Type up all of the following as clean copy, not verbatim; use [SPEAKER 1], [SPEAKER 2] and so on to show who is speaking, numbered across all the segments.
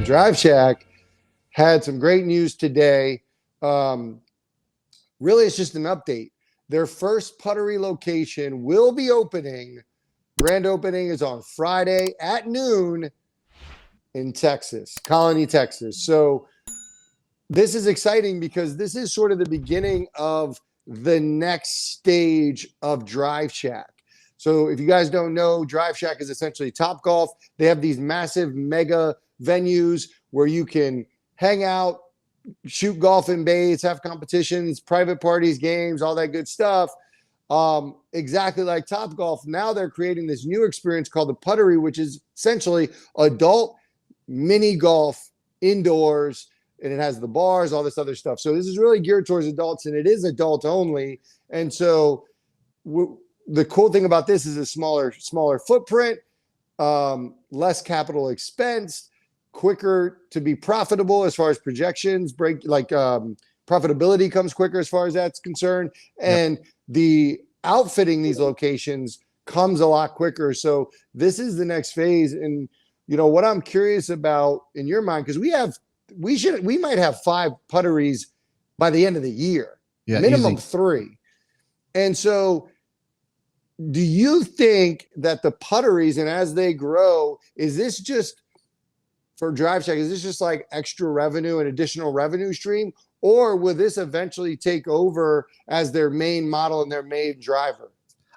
[SPEAKER 1] Drive Shack had some great news today. Really, it's just an update. Their first Puttery location will be opening. Grand opening is on Friday at noon in Texas, Colony, Texas. So this is exciting because this is sort of the beginning of the next stage of Drive Shack. So if you guys don't know, Drive Shack is essentially Topgolf. They have these massive mega venues where you can hang out, shoot golf in bays, have competitions, private parties, games, all that good stuff. Exactly like Topgolf. Now they're creating this new experience called the Puttery, which is essentially adult mini golf indoors, and it has the bars, all this other stuff. So this is really geared towards adults, and it is adult only. And so the cool thing about this is a smaller footprint, less capital expense, quicker to be profitable as far as projections, profitability comes quicker as far as that's concerned. And the outfitting these locations comes a lot quicker. So this is the next phase. And what I'm curious about in your mind, because we might have 5 Putteries by the end of the year, minimum easy. 3. And so do you think that the Putteries, and as they grow, is this just for Drive Shack, is this just like extra revenue and additional revenue stream, or will this eventually take over as their main model and their main driver?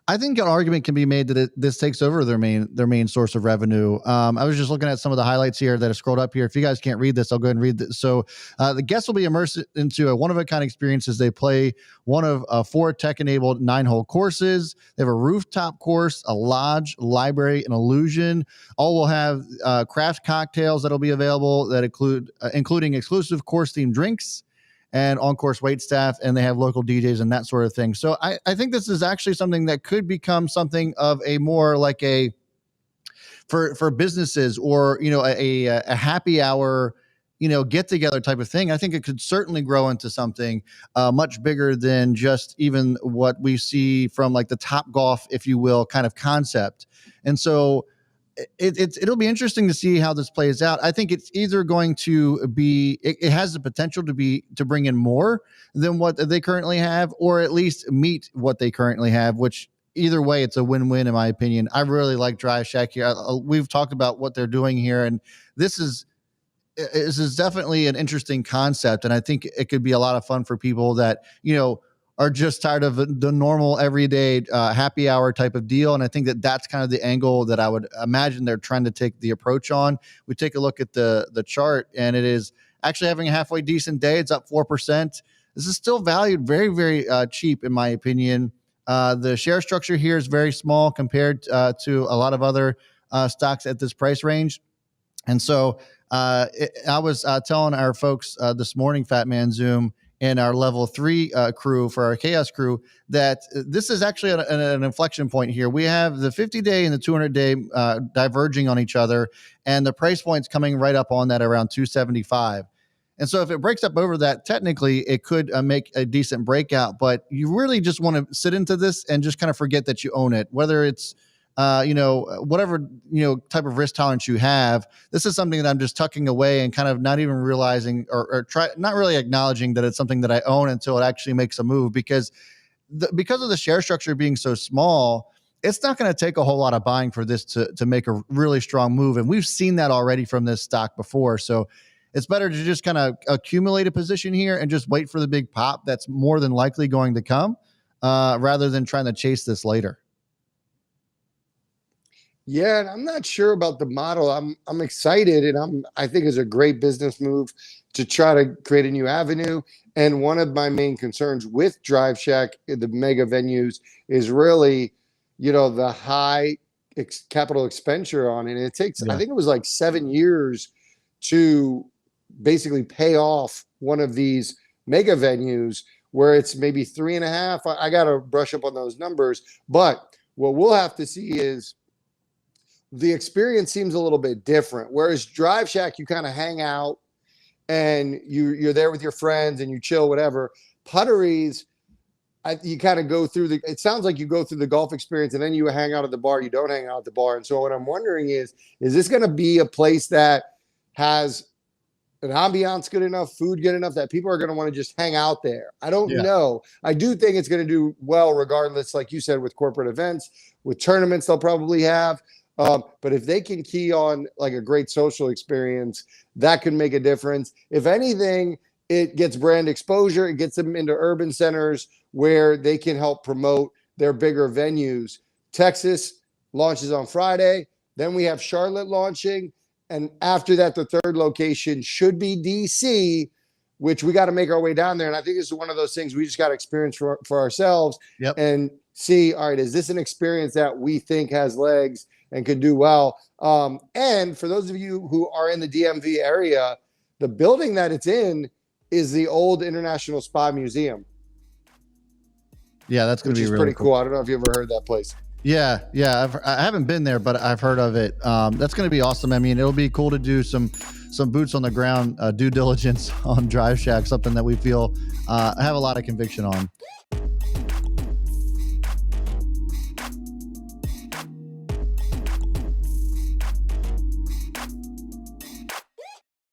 [SPEAKER 2] I think an argument can be made that this takes over their main source of revenue. I was just looking at some of the highlights here that have scrolled up here. If you guys can't read this, I'll go ahead and read this. So the guests will be immersed into a one-of-a-kind experience as they play one of 4 tech-enabled 9-hole courses. They have a rooftop course, a lodge, library, an illusion. All will have craft cocktails that'll be available that including exclusive course-themed drinks and on-course wait staff, and they have local DJs and that sort of thing. So I think this is actually something that could become something of a more like for businesses, or a happy hour get together type of thing. I think it could certainly grow into something much bigger than just even what we see from like the Topgolf, if you will, kind of concept. And so it'll be interesting to see how this plays out. I think it's either going to be, it has the potential to bring in more than what they currently have, or at least meet what they currently have, which either way, it's a win-win in my opinion. I really like Drive Shack here. We've talked about what they're doing here, and this is definitely an interesting concept. And I think it could be a lot of fun for people that, are just tired of the normal everyday happy hour type of deal. And I think that that's kind of the angle that I would imagine they're trying to take the approach on. We take a look at the chart, and it is actually having a halfway decent day. It's up 4%. This is still valued very, very cheap in my opinion. The share structure here is very small compared to a lot of other stocks at this price range. And so I was telling our folks this morning, Fat Man Zoom, and our level 3 crew, for our chaos crew, that this is actually an inflection point here. We have the 50-day and the 200-day diverging on each other, and the price point's coming right up on that around 275. And so if it breaks up over that, technically it could make a decent breakout, but you really just want to sit into this and just kind of forget that you own it, whether it's whatever, type of risk tolerance you have. This is something that I'm just tucking away and kind of not even realizing or not really acknowledging that it's something that I own until it actually makes a move, because of the share structure being so small, it's not going to take a whole lot of buying for this to make a really strong move. And we've seen that already from this stock before. So it's better to just kind of accumulate a position here and just wait for the big pop that's more than likely going to come, rather than trying to chase this later.
[SPEAKER 1] Yeah, and I'm not sure about the model. I'm excited, and I think it's a great business move to try to create a new avenue. And one of my main concerns with Drive Shack, the mega venues, is really, the high capital expenditure on it. And it takes, I think it was like 7 years to basically pay off one of these mega venues, where it's maybe 3.5. I got to brush up on those numbers, but what we'll have to see is the experience seems a little bit different. Whereas Drive Shack, you kind of hang out and you're there with your friends and you chill, whatever. Putteries, you kind of go through it sounds like you go through the golf experience and then you hang out at the bar. You don't hang out at the bar. And so what I'm wondering is this going to be a place that has an ambiance good enough, food good enough that people are going to want to just hang out there. I don't
[SPEAKER 2] Yeah.
[SPEAKER 1] know. I do think it's going to do well regardless, like you said, with corporate events, with tournaments they'll probably have. But if they can key on like a great social experience, that could make a difference. If anything, it gets brand exposure. It gets them into urban centers where they can help promote their bigger venues. Texas launches on Friday. Then we have Charlotte launching. And after that, the third location should be DC, which we got to make our way down there. And I think this is one of those things we just got to experience for ourselves and see, all right, is this an experience that we think has legs and could do well? And for those of you who are in the DMV area, the building that it's in is the old International Spa Museum.
[SPEAKER 2] Yeah, that's going to be really
[SPEAKER 1] pretty cool. I don't know if you ever heard that place.
[SPEAKER 2] Yeah. I haven't been there, but I've heard of it. That's going to be awesome. I mean, it'll be cool to do some boots on the ground due diligence on Drive Shack, something that we feel have a lot of conviction on.